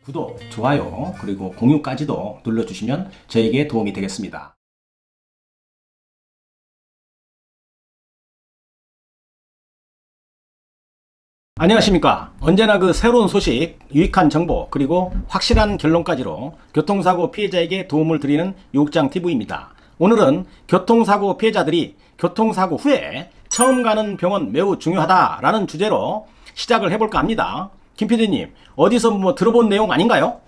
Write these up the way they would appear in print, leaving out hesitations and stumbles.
구독, 좋아요, 그리고 공유까지도 눌러주시면 저에게 도움이 되겠습니다. 안녕하십니까. 언제나 그 새로운 소식, 유익한 정보, 그리고 확실한 결론까지로 교통사고 피해자에게 도움을 드리는 요국장TV입니다. 오늘은 교통사고 피해자들이 교통사고 후에 처음 가는 병원 매우 중요하다라는 주제로 시작을 해볼까 합니다. 김 PD님, 어디서 뭐 들어본 내용 아닌가요?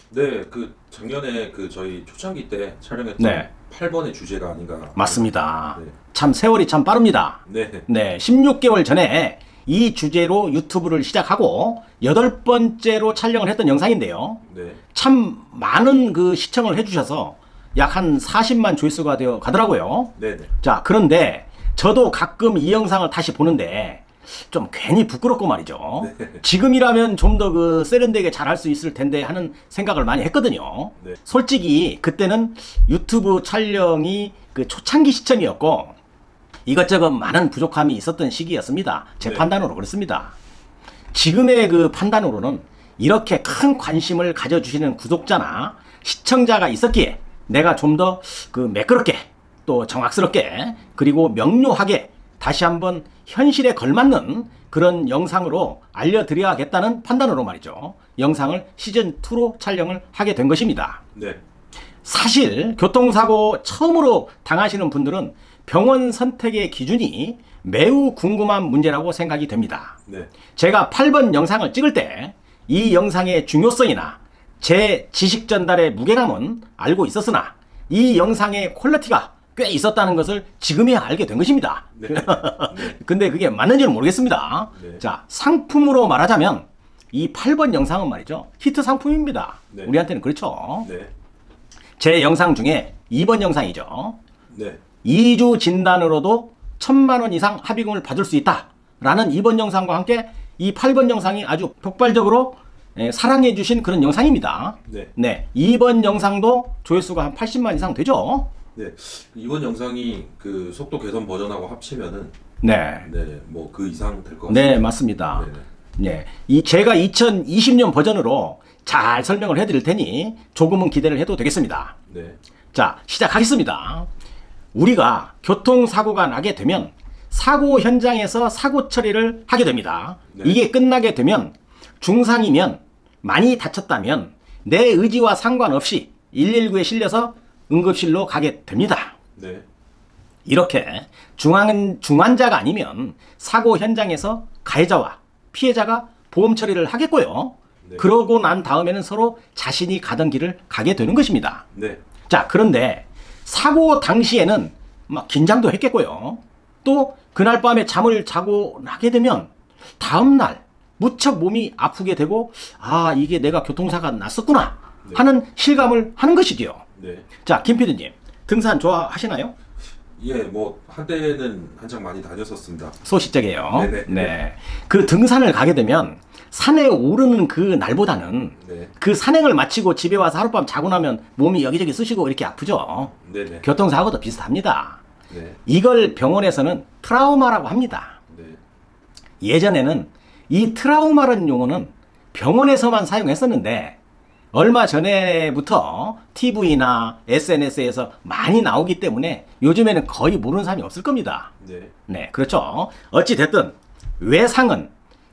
네, 작년에 저희 초창기 때 촬영했던 네. 8번의 주제가 아닌가. 맞습니다. 네. 참 세월이 참 빠릅니다. 네. 네, 16개월 전에 이 주제로 유튜브를 시작하고 8번째로 촬영을 했던 영상인데요. 네. 참 많은 그 시청을 해주셔서 약 한 40만 조회수가 되어 가더라고요. 네. 자, 그런데 저도 가끔 이 영상을 다시 보는데 좀 괜히 부끄럽고 말이죠. 네. 지금이라면 좀 더 그 세련되게 잘할 수 있을 텐데 하는 생각을 많이 했거든요. 네. 솔직히 그때는 유튜브 촬영이 그 초창기 시점이었고 이것저것 많은 부족함이 있었던 시기였습니다. 제 네. 판단으로 그렇습니다. 지금의 그 판단으로는 이렇게 큰 관심을 가져주시는 구독자나 시청자가 있었기에 내가 좀 더 그 매끄럽게 또 정확스럽게 그리고 명료하게 다시 한번 현실에 걸맞는 그런 영상으로 알려드려야겠다는 판단으로 말이죠. 영상을 시즌2로 촬영을 하게 된 것입니다. 네. 사실 교통사고 처음으로 당하시는 분들은 병원 선택의 기준이 매우 궁금한 문제라고 생각이 됩니다. 네. 제가 8번 영상을 찍을 때 이 영상의 중요성이나 제 지식 전달의 무게감은 알고 있었으나 이 영상의 퀄리티가 꽤 있었다는 것을 지금이야 알게 된 것입니다. 네. 근데 그게 맞는지는 모르겠습니다. 네. 자, 상품으로 말하자면 이 8번 영상은 말이죠. 히트 상품입니다. 네. 우리한테는 그렇죠. 네. 제 영상 중에 2번 영상이죠. 네. 2주 진단으로도 1000만 원 이상 합의금을 받을 수 있다 라는 2번 영상과 함께 이 8번 영상이 아주 폭발적으로 사랑해 주신 그런 영상입니다. 네. 네, 2번 영상도 조회수가 한 80만 이상 되죠. 네. 이번 영상이 속도 개선 버전하고 합치면은 네, 뭐 그 이상 될 것 같습니다. 네, 맞습니다. 네네. 네, 제가 2020년 버전으로 잘 설명을 해드릴 테니 조금은 기대를 해도 되겠습니다. 네. 자, 시작하겠습니다. 우리가 교통사고가 나게 되면 사고 현장에서 사고 처리를 하게 됩니다. 네. 이게 끝나게 되면 중상이면 많이 다쳤다면 내 의지와 상관없이 119에 실려서 응급실로 가게 됩니다. 네. 이렇게 중환자가 아니면 사고 현장에서 가해자와 피해자가 보험 처리를 하겠고요. 네. 그러고 난 다음에는 서로 자신이 가던 길을 가게 되는 것입니다. 네. 자, 그런데 사고 당시에는 막 긴장도 했겠고요. 또 그날 밤에 잠을 자고 나게 되면 다음날 무척 몸이 아프게 되고 아, 이게 내가 교통사고가 났었구나 하는 실감을 하는 것이지요. 네. 자, 김 PD님, 등산 좋아하시나요? 예, 뭐 한때는 한창 많이 다녔었습니다. 소시적이에요. 네네. 네. 그 등산을 가게 되면 산에 오르는 그 날보다는 네. 그 산행을 마치고 집에 와서 하룻밤 자고 나면 몸이 여기저기 쑤시고 이렇게 아프죠. 네네. 교통사고도 비슷합니다. 네. 이걸 병원에서는 트라우마라고 합니다. 네. 예전에는 이 트라우마라는 용어는 병원에서만 사용했었는데 얼마 전에부터 TV나 SNS에서 많이 나오기 때문에 요즘에는 거의 모르는 사람이 없을 겁니다. 네. 네, 그렇죠. 어찌됐든 외상은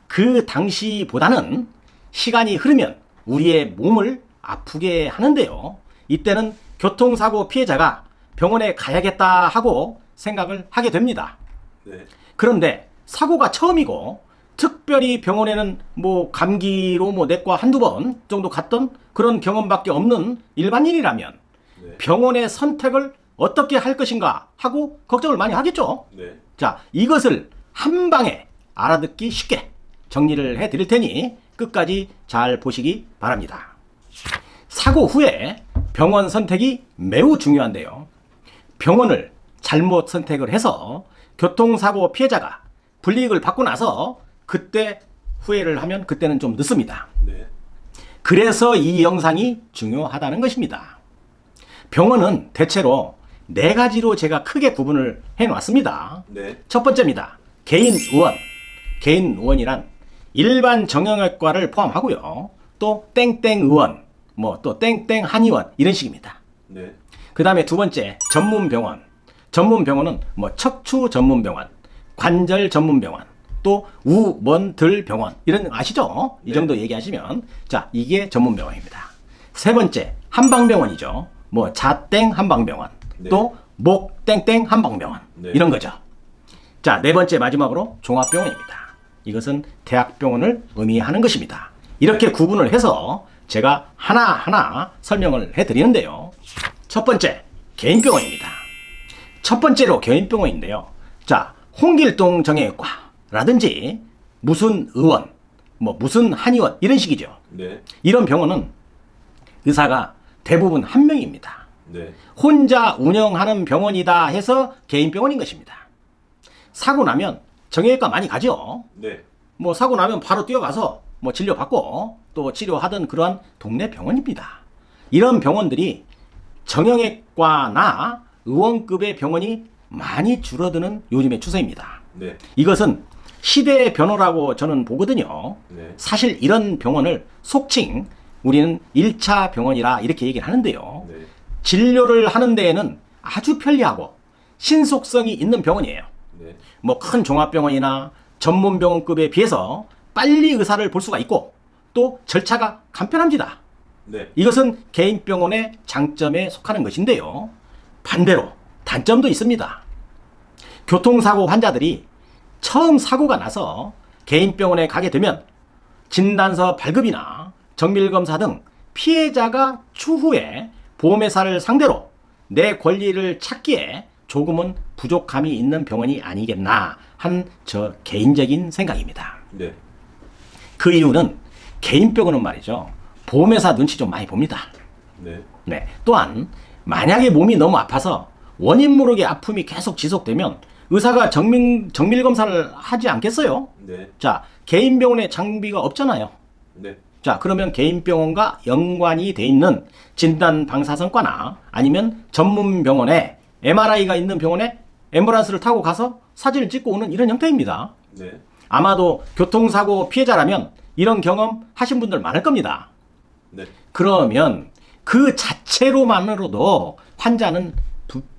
그 당시보다는 시간이 흐르면 우리의 몸을 아프게 하는데요. 이때는 교통사고 피해자가 병원에 가야겠다 하고 생각을 하게 됩니다. 네. 그런데 사고가 처음이고 특별히 병원에는 뭐 감기로 뭐 내과 한두 번 정도 갔던 그런 경험밖에 없는 일반인이라면 네. 병원의 선택을 어떻게 할 것인가 하고 걱정을 많이 하겠죠. 네. 자, 이것을 한 방에 알아듣기 쉽게 정리를 해 드릴 테니 끝까지 잘 보시기 바랍니다. 사고 후에 병원 선택이 매우 중요한데요. 병원을 잘못 선택을 해서 교통사고 피해자가 불이익을 받고 나서 그때 후회를 하면 그때는 좀 늦습니다. 네. 그래서 이 영상이 중요하다는 것입니다. 병원은 대체로 네 가지로 제가 크게 구분을 해놨습니다. 네. 첫 번째입니다. 개인 의원. 개인 의원이란 일반 정형외과를 포함하고요. 또 땡땡 의원, 뭐 또 땡땡 한의원 이런 식입니다. 네. 그 다음에 두 번째 전문병원. 전문병원은 뭐 척추 전문병원, 관절 전문병원, 또 우먼들병원 이런 거 아시죠? 이 정도 얘기하시면 자 이게 전문병원입니다. 세 번째 한방병원이죠. 뭐 자땡 한방병원, 네. 또 목땡땡 한방병원 네. 이런 거죠. 자 네 번째 마지막으로 종합병원입니다. 이것은 대학병원을 의미하는 것입니다. 이렇게 구분을 해서 제가 하나하나 설명을 해드리는데요. 첫 번째 개인병원입니다. 첫 번째로 개인병원인데요. 자 홍길동 정형외과라든지 무슨 의원, 뭐 무슨 한의원 이런 식이죠. 네. 이런 병원은 의사가 대부분 한 명입니다. 네. 혼자 운영하는 병원이다 해서 개인병원인 것입니다. 사고 나면 정형외과 많이 가죠. 네. 뭐 사고 나면 바로 뛰어가서 뭐 진료받고 또 치료하던 그러한 동네 병원입니다. 이런 병원들이 정형외과나 의원급의 병원이 많이 줄어드는 요즘의 추세입니다. 네. 이것은 시대의 변화라고 저는 보거든요. 네. 사실 이런 병원을 속칭 우리는 1차 병원이라 이렇게 얘기를 하는데요. 네. 진료를 하는 데에는 아주 편리하고 신속성이 있는 병원이에요. 네. 뭐 큰 종합병원이나 전문병원급에 비해서 빨리 의사를 볼 수가 있고 또 절차가 간편합니다. 네. 이것은 개인병원의 장점에 속하는 것인데요. 반대로 단점도 있습니다. 교통사고 환자들이 처음 사고가 나서 개인병원에 가게 되면 진단서 발급이나 정밀검사 등 피해자가 추후에 보험회사를 상대로 내 권리를 찾기에 조금은 부족함이 있는 병원이 아니겠나 한 저 개인적인 생각입니다. 네. 그 이유는 개인병원은 말이죠. 보험회사 눈치 좀 많이 봅니다. 네. 네. 또한 만약에 몸이 너무 아파서 원인 모르게 아픔이 계속 지속되면 의사가 정밀검사를 하지 않겠어요? 네. 자, 개인병원에 장비가 없잖아요. 네. 자, 그러면 개인병원과 연관이 돼 있는 진단방사선과나 아니면 전문병원에 MRI가 있는 병원에 앰뷸런스를 타고 가서 사진을 찍고 오는 이런 형태입니다. 네. 아마도 교통사고 피해자라면 이런 경험 하신 분들 많을 겁니다. 네. 그러면 그 자체로만으로도 환자는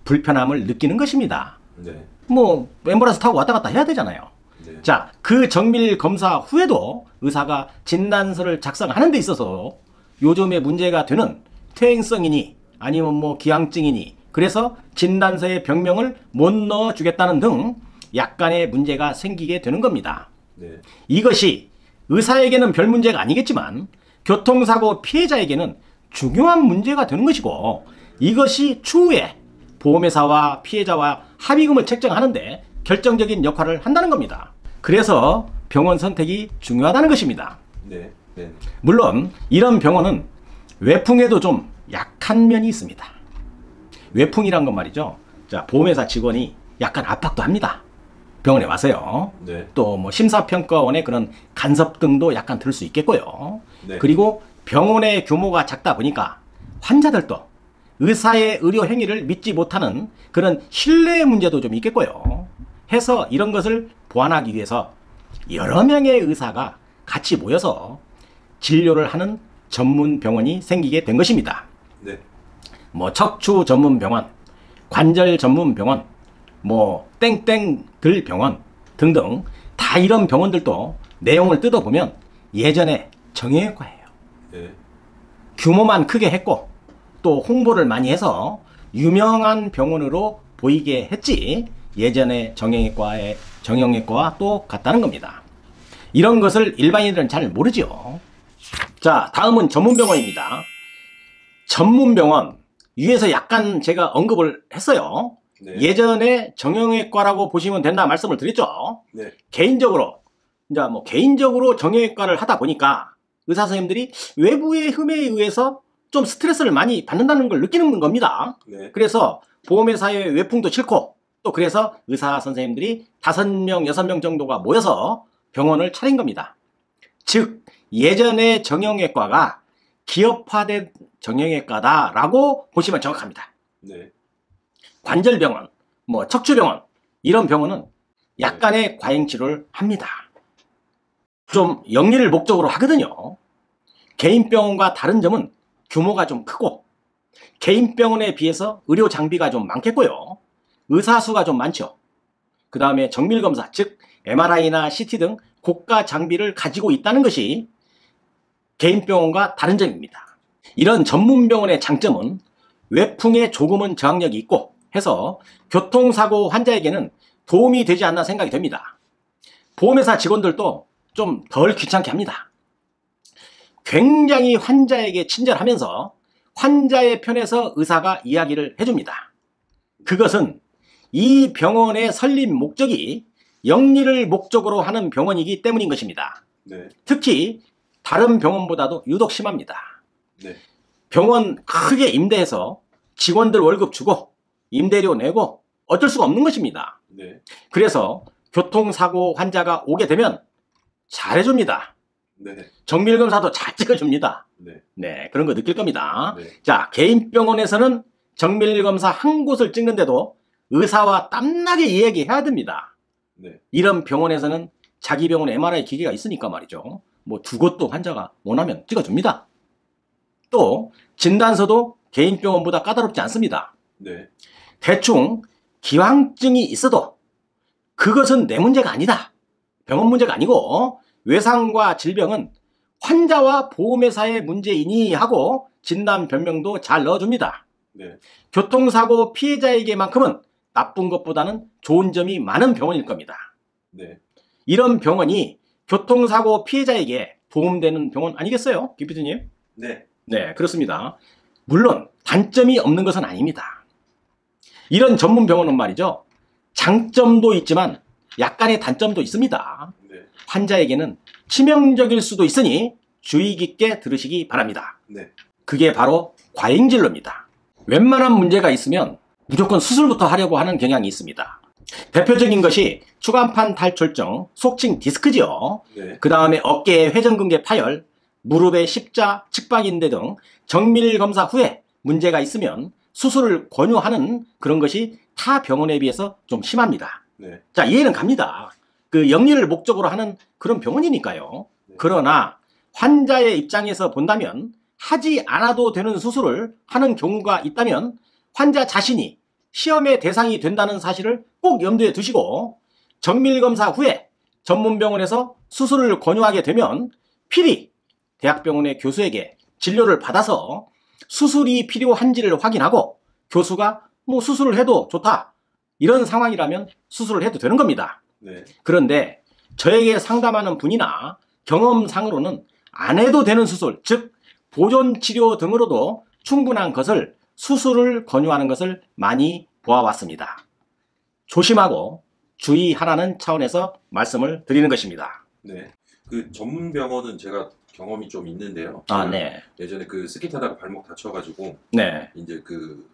불편함을 느끼는 것입니다. 네. 뭐 앰뷸런스 타고 왔다 갔다 해야 되잖아요. 네. 자, 그 정밀 검사 후에도 의사가 진단서를 작성하는 데 있어서 요즘에 문제가 되는 퇴행성이니 아니면 뭐 기항증이니 그래서 진단서에 병명을 못 넣어주겠다는 등 약간의 문제가 생기게 되는 겁니다. 네. 이것이 의사에게는 별 문제가 아니겠지만 교통사고 피해자에게는 중요한 문제가 되는 것이고 이것이 추후에 보험회사와 피해자와 합의금을 책정하는데 결정적인 역할을 한다는 겁니다. 그래서 병원 선택이 중요하다는 것입니다. 네. 네. 물론 이런 병원은 외풍에도 좀 약한 면이 있습니다. 외풍이란 건 말이죠. 자, 보험회사 직원이 약간 압박도 합니다. 병원에 와서요. 네. 또 뭐 심사평가원의 그런 간섭 등도 약간 들 수 있겠고요. 네. 그리고 병원의 규모가 작다 보니까 환자들도 의사의 의료 행위를 믿지 못하는 그런 신뢰 문제도 좀 있겠고요. 해서 이런 것을 보완하기 위해서 여러 명의 의사가 같이 모여서 진료를 하는 전문 병원이 생기게 된 것입니다. 네. 뭐 척추 전문 병원, 관절 전문 병원, 뭐 땡땡들 병원 등등 다 이런 병원들도 내용을 뜯어보면 예전에 정형외과예요. 네. 규모만 크게 했고 또 홍보를 많이 해서 유명한 병원으로 보이게 했지 예전에 정형외과와 또 같다는 겁니다. 이런 것을 일반인들은 잘 모르죠. 자, 다음은 전문병원입니다. 전문병원 위에서 약간 제가 언급을 했어요. 네. 예전에 정형외과라고 보시면 된다 말씀을 드렸죠. 네. 개인적으로 이제 뭐 개인적으로 정형외과를 하다 보니까 의사 선생님들이 외부의 흠에 의해서 좀 스트레스를 많이 받는다는 걸 느끼는 겁니다. 네. 그래서 보험회사의 외풍도 싫고 또 그래서 의사 선생님들이 5명, 6명 정도가 모여서 병원을 차린 겁니다. 즉 예전에 정형외과가 기업화된 정형외과다라고 보시면 정확합니다. 네. 관절병원, 뭐 척추병원 이런 병원은 약간의 과잉 치료를 합니다. 좀 영리를 목적으로 하거든요. 개인 병원과 다른 점은 규모가 좀 크고 개인 병원에 비해서 의료 장비가 좀 많겠고요. 의사 수가 좀 많죠. 그 다음에 정밀검사, 즉 MRI나 CT 등 고가 장비를 가지고 있다는 것이 개인 병원과 다른 점입니다. 이런 전문 병원의 장점은 외풍에 조금은 저항력이 있고 해서 교통사고 환자에게는 도움이 되지 않나 생각이 됩니다. 보험회사 직원들도 좀 덜 귀찮게 합니다. 굉장히 환자에게 친절하면서 환자의 편에서 의사가 이야기를 해줍니다. 그것은 이 병원의 설립 목적이 영리를 목적으로 하는 병원이기 때문인 것입니다. 네. 특히 다른 병원보다도 유독 심합니다. 네. 병원 크게 임대해서 직원들 월급 주고 임대료 내고 어쩔 수가 없는 것입니다. 네. 그래서 교통사고 환자가 오게 되면 잘해줍니다. 네. 정밀검사도 잘 찍어줍니다. 네. 네, 그런 거 느낄 겁니다. 네. 자, 개인 병원에서는 정밀검사 한 곳을 찍는데도 의사와 땀나게 이야기해야 됩니다. 네. 이런 병원에서는 자기 병원 MRI 기계가 있으니까 말이죠. 뭐 두 곳도 환자가 원하면 찍어줍니다. 또 진단서도 개인 병원보다 까다롭지 않습니다. 네. 대충 기왕증이 있어도 그것은 내 문제가 아니다. 병원 문제가 아니고 외상과 질병은 환자와 보험회사의 문제이니 하고 진단 변명도 잘 넣어줍니다. 네. 교통사고 피해자에게만큼은 나쁜 것보다는 좋은 점이 많은 병원일 겁니다. 네. 이런 병원이 교통사고 피해자에게 도움되는 병원 아니겠어요? 김PD님? 네. 네, 그렇습니다. 물론 단점이 없는 것은 아닙니다. 이런 전문 병원은 말이죠. 장점도 있지만 약간의 단점도 있습니다. 네. 환자에게는 치명적일 수도 있으니 주의 깊게 들으시기 바랍니다. 네. 그게 바로 과잉진로입니다. 웬만한 문제가 있으면 무조건 수술부터 하려고 하는 경향이 있습니다. 대표적인 것이 추간판 탈출증, 속칭 디스크지요. 네. 그 다음에 어깨의 회전근개 파열, 무릎의 십자, 측박인대 등 정밀검사 후에 문제가 있으면 수술을 권유하는 그런 것이 타 병원에 비해서 좀 심합니다. 네. 자, 이해는 갑니다. 그 영리를 목적으로 하는 그런 병원이니까요. 네. 그러나 환자의 입장에서 본다면 하지 않아도 되는 수술을 하는 경우가 있다면 환자 자신이 시험의 대상이 된다는 사실을 꼭 염두에 두시고 정밀검사 후에 전문병원에서 수술을 권유하게 되면 필히 대학병원의 교수에게 진료를 받아서 수술이 필요한지를 확인하고 교수가 뭐 수술을 해도 좋다 이런 상황이라면 수술을 해도 되는 겁니다. 네. 그런데 저에게 상담하는 분이나 경험상으로는 안 해도 되는 수술, 즉 보존치료 등으로도 충분한 것을 수술을 권유하는 것을 많이 보아왔습니다. 조심하고 주의하라는 차원에서 말씀을 드리는 것입니다. 네. 그 전문 병원은 제가 경험이 좀 있는데요. 아, 네. 예전에 그 스키 타다가 발목 다쳐가지고 네. 이제 그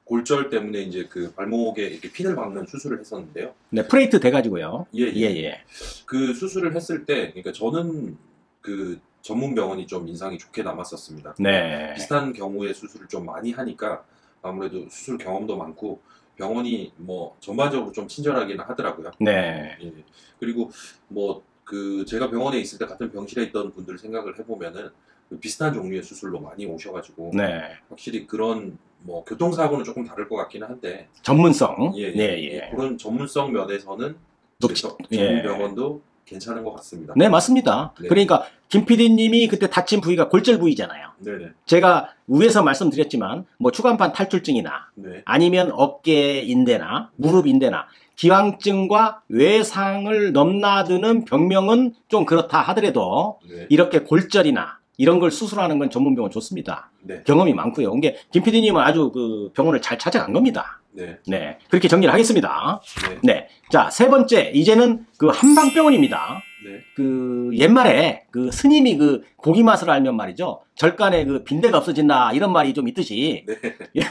골절 때문에 이제 그 발목에 이렇게 핀을 박는 수술을 했었는데요. 네, 프레이트 돼가지고요. 예, 예, 예. 그 수술을 했을 때, 그러니까 저는 그 전문 병원이 좀 인상이 좋게 남았었습니다. 네. 비슷한 경우에 수술을 좀 많이 하니까 아무래도 수술 경험도 많고 병원이 뭐 전반적으로 좀 친절하긴 하더라고요. 네. 예. 그리고 뭐 그 제가 병원에 있을 때 같은 병실에 있던 분들 생각을 해보면은 그 비슷한 종류의 수술로 많이 오셔가지고 네. 확실히 그런 뭐 교통사고는 조금 다를 것 같기는 한데 전문성. 예, 예. 네, 예. 그런 전문성 면에서는 높지. 전문 병원도 괜찮은 것 같습니다. 네, 맞습니다. 네. 그러니까 김 PD님이 그때 다친 부위가 골절 부위잖아요. 네네. 제가 위에서 말씀드렸지만 뭐 추간판 탈출증이나 네. 아니면 어깨 인대나 무릎 인대나 기왕증과 외상을 넘나드는 병명은 좀 그렇다 하더라도 네. 이렇게 골절이나 이런 걸 수술하는 건 전문병원 좋습니다. 네. 경험이 많고요. 이게 김 PD님은 아주 그 병원을 잘 찾아간 겁니다. 네. 네, 그렇게 정리를 하겠습니다. 네. 네, 자, 세 번째 이제는 그 한방병원입니다. 네. 그 옛말에 그 스님이 그 고기 맛을 알면 말이죠. 절간에 그 빈대가 없어진다 이런 말이 좀 있듯이 네. 예.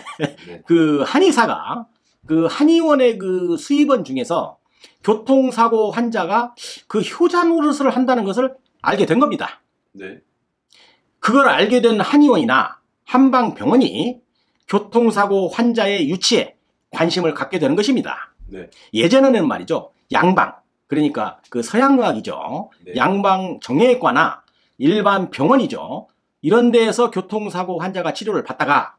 네. 그 한의사가 그 한의원의 그 수입원 중에서 교통사고 환자가 그 효자 노릇을 한다는 것을 알게 된 겁니다. 네. 그걸 알게 된 한의원이나 한방병원이 교통사고 환자의 유치에 관심을 갖게 되는 것입니다. 네. 예전에는 말이죠. 양방, 그러니까 그 서양의학이죠. 네. 양방 정형외과나 일반 병원이죠. 이런 데에서 교통사고 환자가 치료를 받다가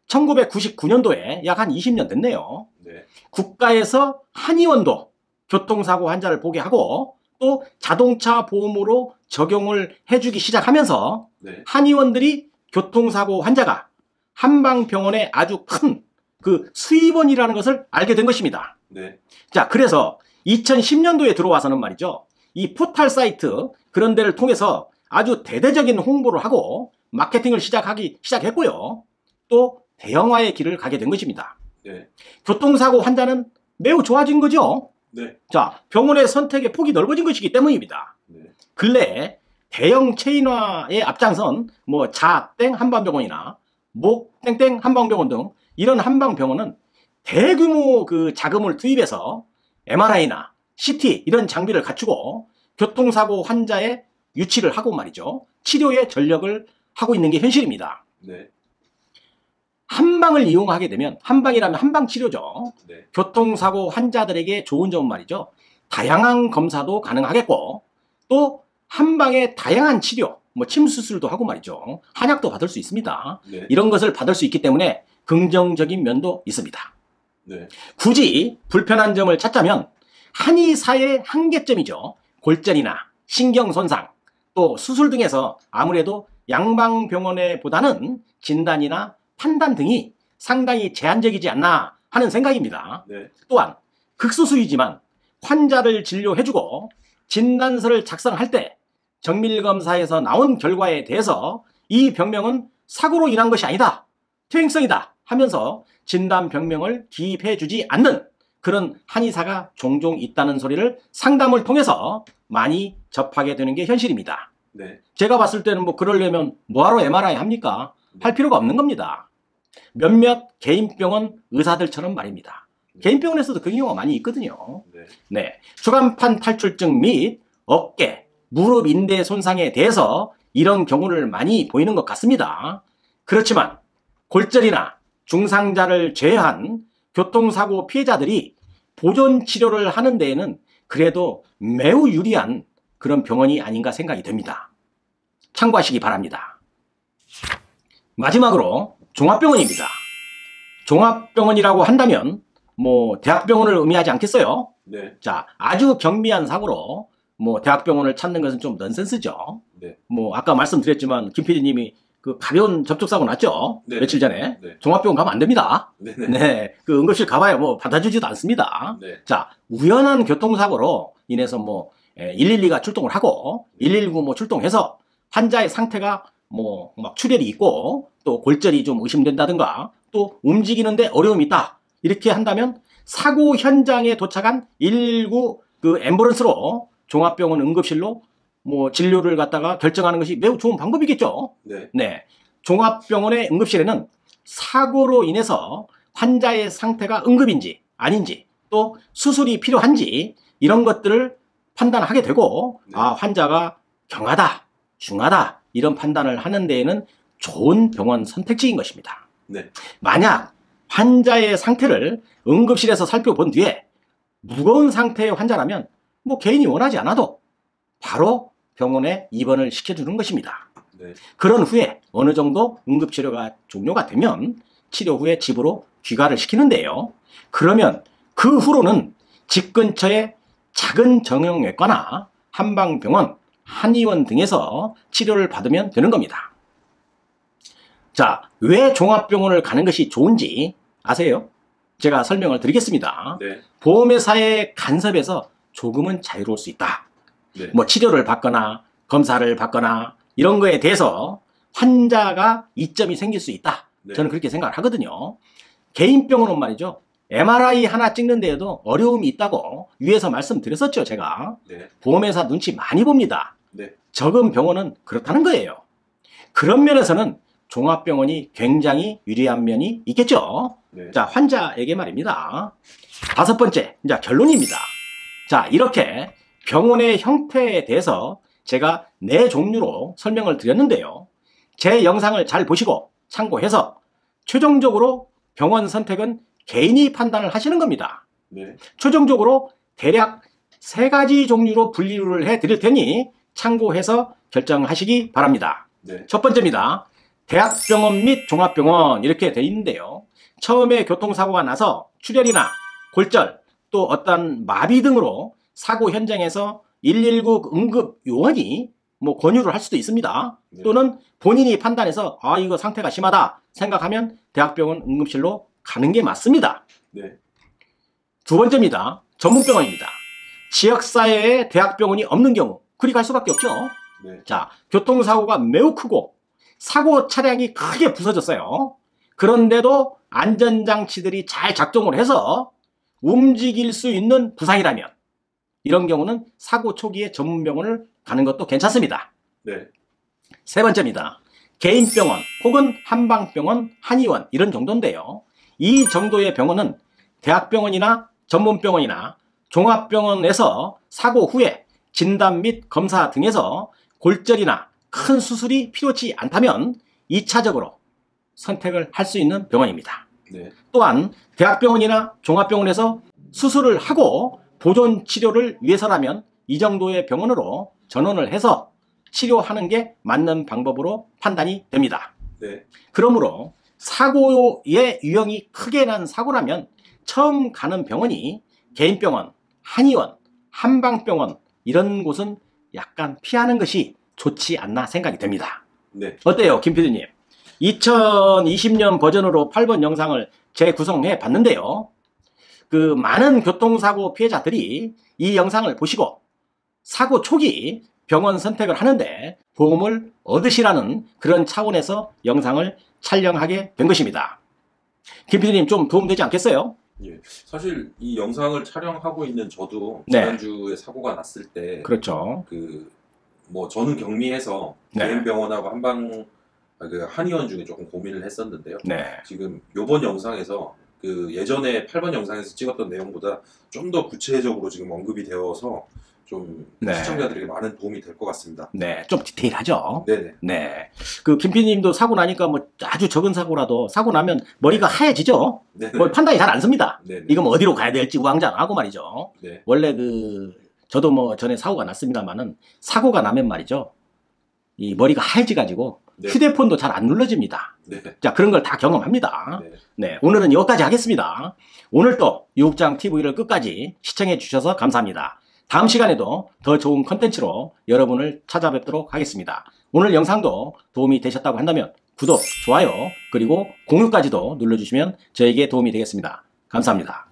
1999년도에 약 한 20년 됐네요. 네. 국가에서 한의원도 교통사고 환자를 보게 하고 또 자동차 보험으로 적용을 해주기 시작하면서 네. 한의원들이 교통사고 환자가 한방병원의 아주 큰 그 수입원이라는 것을 알게 된 것입니다. 네. 자, 그래서 2010년도에 들어와서는 말이죠. 이 포털 사이트 그런 데를 통해서 아주 대대적인 홍보를 하고 마케팅을 시작했고요. 또 대형화의 길을 가게 된 것입니다. 네. 교통사고 환자는 매우 좋아진 거죠. 네. 자, 병원의 선택의 폭이 넓어진 것이기 때문입니다. 네. 근래에 대형 체인화에 앞장선 뭐 자땡 한방병원이나 목 땡땡 한방병원 등 이런 한방병원은 대규모 그 자금을 투입해서 MRI나 CT 이런 장비를 갖추고 교통사고 환자의 유치를 하고 말이죠. 치료에 전력을 하고 있는 게 현실입니다. 네. 한방을 이용하게 되면 한방이라면 한방치료죠. 네. 교통사고 환자들에게 좋은 점은 말이죠. 다양한 검사도 가능하겠고 또 한방에 다양한 치료, 뭐 침수술도 하고 말이죠. 한약도 받을 수 있습니다. 네. 이런 것을 받을 수 있기 때문에 긍정적인 면도 있습니다. 네. 굳이 불편한 점을 찾자면 한의사의 한계점이죠. 골절이나 신경손상, 또 수술 등에서 아무래도 양방병원에 보다는 진단이나 판단 등이 상당히 제한적이지 않나 하는 생각입니다. 네. 또한 극소수이지만 환자를 진료해주고 진단서를 작성할 때 정밀검사에서 나온 결과에 대해서 이 병명은 사고로 인한 것이 아니다. 퇴행성이다 하면서 진단병명을 기입해주지 않는 그런 한의사가 종종 있다는 소리를 상담을 통해서 많이 접하게 되는 게 현실입니다. 네. 제가 봤을 때는 뭐 그러려면 뭐하러 MRI 합니까? 할 필요가 없는 겁니다. 몇몇 개인병원 의사들처럼 말입니다. 개인병원에서도 그 경우가 많이 있거든요. 네. 네, 추간판 탈출증 및 어깨, 무릎 인대 손상에 대해서 이런 경우를 많이 보이는 것 같습니다. 그렇지만 골절이나 중상자를 제외한 교통사고 피해자들이 보존 치료를 하는 데에는 그래도 매우 유리한 그런 병원이 아닌가 생각이 됩니다. 참고하시기 바랍니다. 마지막으로 종합병원입니다. 종합병원이라고 한다면 뭐 대학병원을 의미하지 않겠어요? 네. 자, 아주 경미한 사고로 뭐 대학병원을 찾는 것은 좀 넌센스죠. 네. 뭐 아까 말씀드렸지만 김 PD님이 그 가벼운 접촉사고 났죠. 네. 며칠 전에. 네. 종합병원 가면 안 됩니다. 네. 네, 그 응급실 가봐야 뭐 받아주지도 않습니다. 네. 자, 우연한 교통사고로 인해서 뭐 112가 출동을 하고 119 뭐 출동해서 환자의 상태가 뭐 막 출혈이 있고 또 골절이 좀 의심된다든가 또 움직이는데 어려움이 있다. 이렇게 한다면 사고 현장에 도착한 119 그 앰뷸런스로 종합병원 응급실로 뭐 진료를 갖다가 결정하는 것이 매우 좋은 방법이겠죠. 네. 네. 종합병원의 응급실에는 사고로 인해서 환자의 상태가 응급인지 아닌지 또 수술이 필요한지 이런 것들을 판단하게 되고 네. 아, 환자가 경하다, 중하다 이런 판단을 하는 데에는 좋은 병원 선택지인 것입니다. 네. 만약 환자의 상태를 응급실에서 살펴본 뒤에 무거운 상태의 환자라면 뭐 개인이 원하지 않아도 바로 병원에 입원을 시켜주는 것입니다. 네. 그런 후에 어느 정도 응급치료가 종료가 되면 치료 후에 집으로 귀가를 시키는데요. 그러면 그 후로는 집 근처에 작은 정형외과나 한방병원, 한의원 등에서 치료를 받으면 되는 겁니다. 자, 왜 종합병원을 가는 것이 좋은지 아세요? 제가 설명을 드리겠습니다. 네. 보험회사의 간섭에서 조금은 자유로울 수 있다. 네. 뭐 치료를 받거나 검사를 받거나 이런 거에 대해서 환자가 이점이 생길 수 있다. 네. 저는 그렇게 생각을 하거든요. 개인병원은 말이죠. MRI 하나 찍는 데에도 어려움이 있다고 위에서 말씀드렸었죠, 제가. 네. 보험회사 눈치 많이 봅니다. 네. 적은 병원은 그렇다는 거예요. 그런 면에서는 종합병원이 굉장히 유리한 면이 있겠죠. 네. 자, 환자에게 말입니다. 다섯 번째, 이제 결론입니다. 자, 이렇게 병원의 형태에 대해서 제가 네 종류로 설명을 드렸는데요. 제 영상을 잘 보시고 참고해서 최종적으로 병원 선택은 개인이 판단을 하시는 겁니다. 네. 최종적으로 대략 3가지 종류로 분류를 해드릴 테니 참고해서 결정하시기 바랍니다. 네. 첫 번째입니다. 대학병원 및 종합병원 이렇게 돼 있는데요. 처음에 교통사고가 나서 출혈이나 골절 또 어떤 마비 등으로 사고 현장에서 119 응급 요원이 권유를 할 수도 있습니다. 네. 또는 본인이 판단해서 이거 상태가 심하다 생각하면 대학병원 응급실로 가는 게 맞습니다. 네. 두 번째입니다. 전문병원입니다. 지역사회에 대학병원이 없는 경우 그리 갈 수밖에 없죠. 네. 자, 교통사고가 매우 크고 사고 차량이 크게 부서졌어요. 그런데도 안전장치들이 잘 작동을 해서 움직일 수 있는 부상이라면 이런 경우는 사고 초기에 전문병원을 가는 것도 괜찮습니다. 네. 세 번째입니다. 개인병원 혹은 한방병원, 한의원 이런 정도인데요. 이 정도의 병원은 대학병원이나 전문병원이나 종합병원에서 사고 후에 진단 및 검사 등에서 골절이나 큰 수술이 필요치 않다면 2차적으로 선택을 할 수 있는 병원입니다. 네. 또한 대학병원이나 종합병원에서 수술을 하고 보존 치료를 위해서라면 이 정도의 병원으로 전원을 해서 치료하는 게 맞는 방법으로 판단이 됩니다. 네. 그러므로 사고의 유형이 크게 난 사고라면 처음 가는 병원이 개인병원, 한의원, 한방병원 이런 곳은 약간 피하는 것이 좋지 않나 생각이 됩니다. 네. 어때요, 김 PD님? 2020년 버전으로 8번 영상을 재구성해 봤는데요. 그 많은 교통사고 피해자들이 이 영상을 보시고 사고 초기 병원 선택을 하는데 도움을 얻으시라는 그런 차원에서 영상을 촬영하게 된 것입니다. 김 PD님 좀 도움되지 않겠어요? 예. 사실 이 영상을 촬영하고 있는 저도 네. 지난주에 사고가 났을 때 그렇죠. 저는 경미해서 네. 개인병원하고 한의원 중에 조금 고민을 했었는데요. 네. 지금 요번 영상에서 예전에 8번 영상에서 찍었던 내용보다 좀 더 구체적으로 지금 언급이 되어서 좀 네. 시청자들에게 많은 도움이 될 것 같습니다. 네, 좀 디테일하죠. 네네. 네. 김 PD님도 사고 나니까 아주 적은 사고라도 사고 나면 머리가 하얘지죠. 네네. 판단이 잘 안 섭니다. 네네. 이거 어디로 가야 될지 우왕좌왕하고 말이죠. 네. 원래 저도 전에 사고가 났습니다만은 사고가 나면 말이죠. 이 머리가 하얘지가지고 네. 휴대폰도 잘 안 눌러집니다. 네. 자, 그런 걸 다 경험합니다. 네. 네, 오늘은 여기까지 하겠습니다. 오늘도 유국장 TV를 끝까지 시청해 주셔서 감사합니다. 다음 시간에도 더 좋은 컨텐츠로 여러분을 찾아뵙도록 하겠습니다. 오늘 영상도 도움이 되셨다고 한다면 구독, 좋아요, 그리고 공유까지도 눌러주시면 저에게 도움이 되겠습니다. 감사합니다.